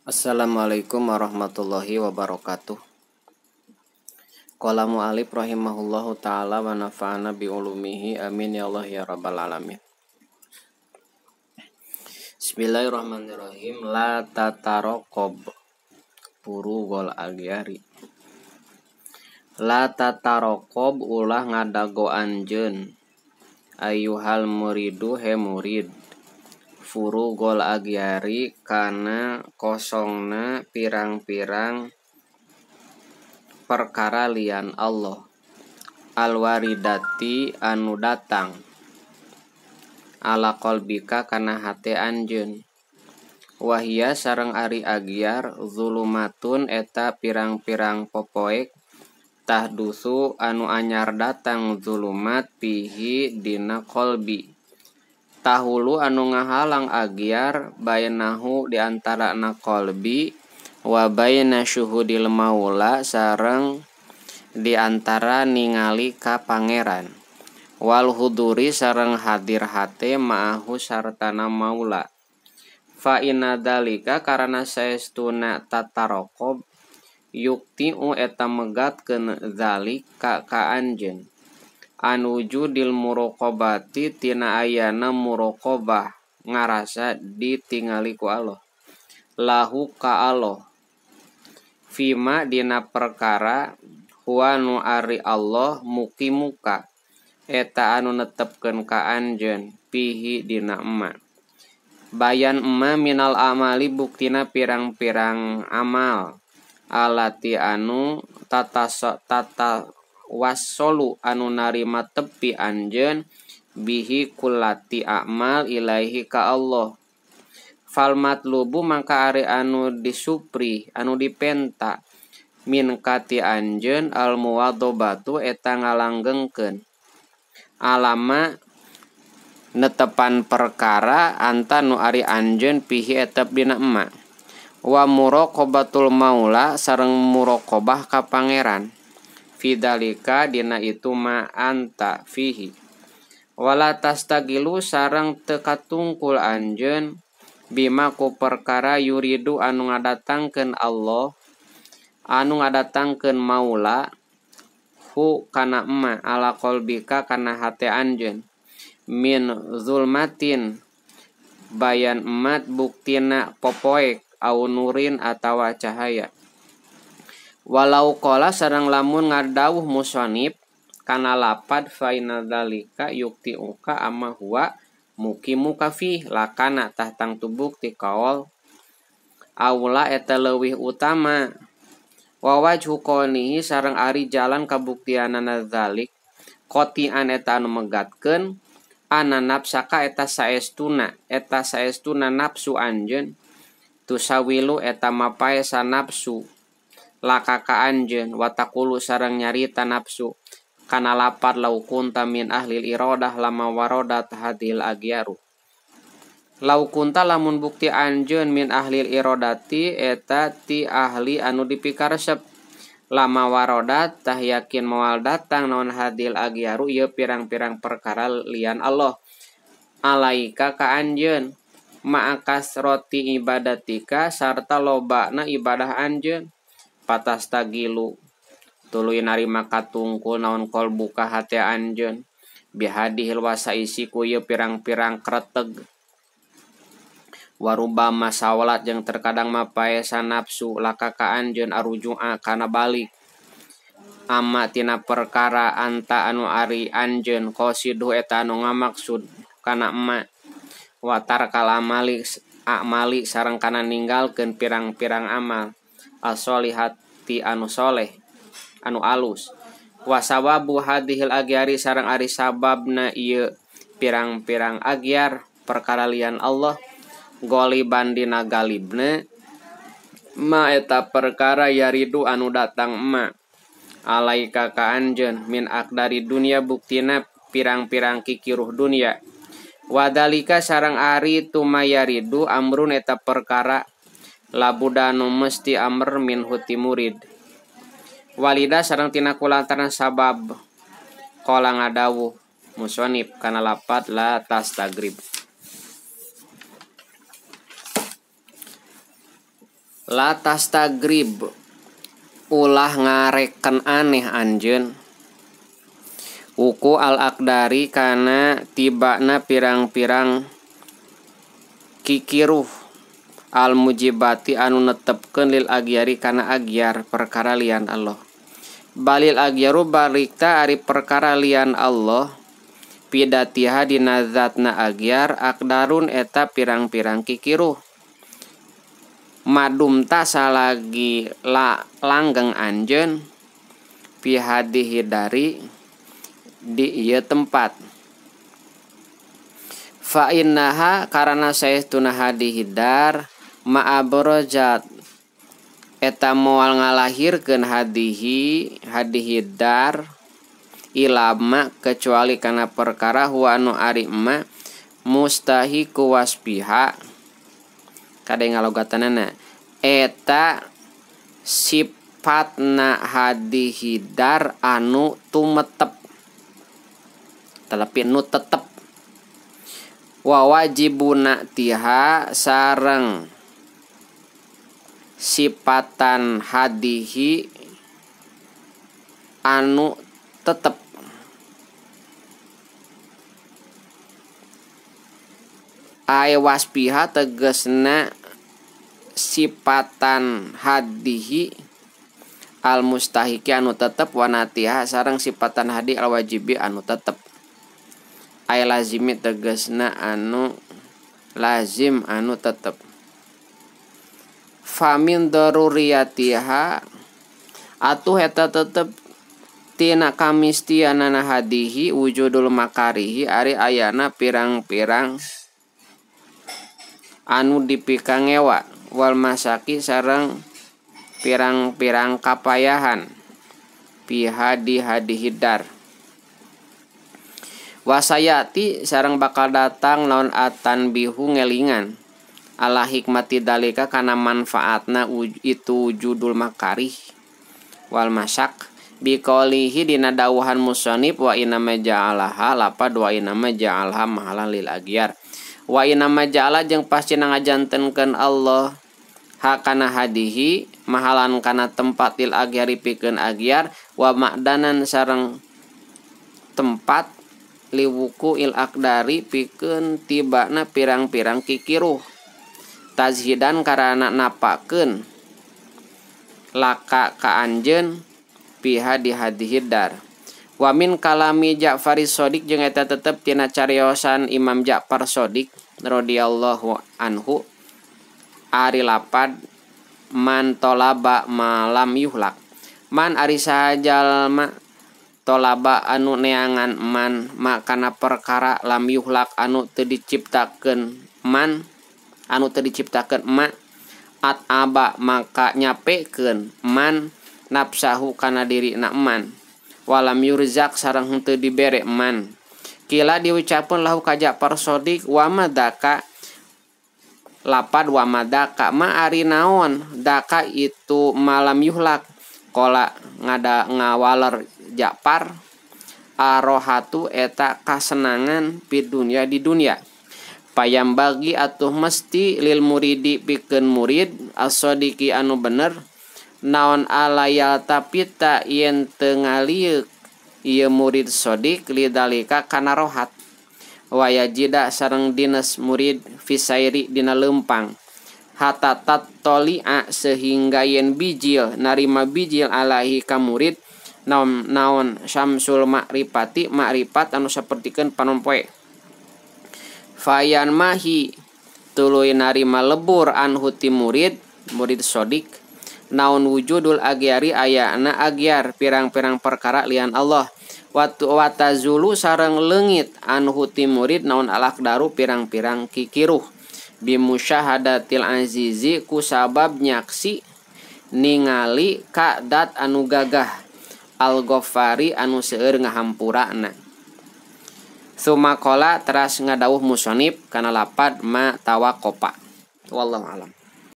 Assalamualaikum warahmatullahi wabarakatuh. Qala mu'alif rahimahullahu ta'ala wa nafa'ana bi'ulumihi amin ya Allah ya rabbal alamin. Bismillahirrahmanirrahim. La tataraqob puru gol agyari. La tataraqob ulah ngadago anjeun ayuhal muridu he murid. Furu gol agyari kana kosongna pirang-pirang perkara lian Allah alwaridati anu datang ala qalbika kana hate anjeun wahia sareng ari agyar zulumatun eta pirang-pirang popoek tahdusu anu anyar datang zulumat pihi dina qalbi tahulu anu ngahalang agyar bainahu diantara na qalbi wa baina syuhudil maula sareng diantara ningali ka pangeran wal huduri sareng hadir hate ma'ahu sartana maula fa inna dalika karana saestuna tataraqob yuktiu eta megatkeun zalik ka anjeun anuju dil muraqabati tina ayana muraqabah ngarasa ditingali ku Allah lahu ka Allah fima dina perkara huwa nu ari Allah mukimuka eta anu netepkeun ka anjeun pihi dina emma bayan emma minal amali buktina pirang-pirang amal alati anu tata wassolu anu narima tepi anjeun bihi kullati amal ilaihi ka Allah fal matlubu maka ari anu disupri anu dipenta min kati anjeun al muwadobatu eta ngalanggengkeun alama netepan perkara anta nu ari anjeun pihi etep dina emma wa muraqabatul maula sareng muraqabah ka pangeran fidalika dina itu ma anta fihi wala tastagilu sareng teu katungkul anjeun bima ku perkara yuridu anu ngadatangkeun Allah anu ngadatangkeun maula hu kana emma ala qalbika kana hate anjeun min zulmatin bayan emat buktina popoek au nurin atawa cahaya walau qala sareng lamun ngadawuh musannif kana lapad fa inna dzalika yuktiuka amma huwa mukimuka fi lakana tahtang tubuk ti kaol aula eta leuwih utama wa wajhu qawnihi sareng ari jalan kabuktianana dzalik qati'an eta anu megatkeun ana nafsaka eta saestuna nafsu anjeun tusawilu eta mapae sa nafsu laka ka anjeun watakulu sareng nyarita nafsu kana lapar lau kunta min ahlil iradah lama warodat hadil agyaru lau kunta lamun bukti anjeun min ahlil iradati eta ti ahli anu dipikaresep lama warodat tah yakin moal datang naon hadil agyaru ieu pirang-pirang perkara lian Allah alaika ka anjeun ma'akas roti ibadatika sarta lobana ibadah anjeun patas tagilu tuluy narima katungkul naon kol buka hate anjeun bihadihil wasaisi ku ieu pirang-pirang kreteg warubama sawalat jeung terkadang mapaesa nafsu laka ka anjeun arujua kana balik amma tina perkara anta anu ari anjeun qasidu eta anu ngamaksud kana emma watar kalamali amali sareng kana ninggalkeun pirang-pirang amal as-solihati anu soleh anu alus wasawabu hadhil agyari sareng ari sababna ieu pirang-pirang agyar perkara lian Allah goliban dina galibna ma eta perkara yaridu anu datang ma alaika ka anjeun min akdari dunia buktina pirang-pirang kikiruh dunia wadalika sareng ari tumayaridu amrun eta perkara labudanu mesti amr min huti murid walida sareng tina kulantaran sabab qala ngadawuh musannif kana lapad la tastagrib La tastagrib ulah ngareken aneh anjeun wuku al-aqdari kana tibana pirang-pirang kikiruh al-mujibati anu netepkeun lil agyari kana agyar perkara lian Allah. Balil agyaru balikta ari perkara lian Allah pidatiha dina zatna agyar akdarun eta pirang-pirang kikiruh madumta salagi langgeng anjeun pihadihi dari di ieu tempat fa innaha karana saestuna hadihidar ma'abrojat eta moal ngalahirkeun hadihidar ilama kecuali kana perkara huwa anu ari ma mustahiku wasbiha kade ngalogatanana eta sifatna hadihidar anu tumetep tapi nu tetep wa wajibuna tiha sareng sifatan hadihi anu tetep ay wasbiha tegesna sifatan hadihi al mustahiki anu tetep wanatiha sareng sifatan hadi al wajibi anu tetep ay lazimi tegesna anu lazim anu tetep famin daruriyatiha atuh eta tetep tina kamistianana hadihi wujudul makarihi ari ayana pirang-pirang anu dipikangewa wal masaki sareng pirang-pirang kapayahan pihadi hadihidar wasayati sareng bakal datang naon atan bihu ngelingan ala hikmati dalika kana manfaatna itu wujudul makarih wal masak biqaulihi dina dawuhan musannif wa inna maja'alaha lapad wa inna maja'alha mahalan lil agyar wa inna maja'ala jeung pasti ngajantenkeun Allah hakana hadihi mahalan kana tempat lil agyari pikeun agyar wa ma'danan sareng tempat liwuku il aqdari pikeun tibana pirang-pirang kikiruh tazhidan karana napakeun laka ka anjeun piha di hadihidar wa min kalami Ja'far Shadiq jeung eta tetep tina cariosan Imam Ja'far Shadiq radhiyallahu anhu ari lapad man tolaba malam yuhlak man ari sajalma tolaba anu neangan man makana perkara lam yuhlak anu teu diciptakeun man anu teu diciptakeun ma at aba maka nyapekeun man nafsahu kana dirina man walam yurzak sareng henteu dibere man kila diucapkeun lahu ka Ja'far Shadiq wa madaka lapad wa madaka ma ari naon daka itu malam yuhlak kola ngada ngawaler Ja'far arohatu eta kasenangan pi dunya di dunya payam bagi atuh mesti lil muridi pikeun murid as-sadiqi anu bener naon alayal tapita yen teu ngalieu ieu murid shadiq lidalika kana rohat wayajida sareng dinas murid fisairi dina leumpang hatta tattoli'a sehingga yen bijil narima bijil alaihi ka murid naon syamsul makrifati makrifat anu sapertikeun panompoe fayan mahi tuluy narima lebur anhu ti murid shadiq naon wujudul agyari ayana agyar pirang-pirang perkara lian Allah wa tazulu sareng leungit anhu ti murid naon alaqdaru pirang-pirang kikiruh bimusyahadatil azizi ku sabab nyaksi ningali ka dat anu gagah al-Ghaffari anu seueur ngahampurana summa qala teras ngadawuh musannif kana lapad ma tawaqopa wallahu alam.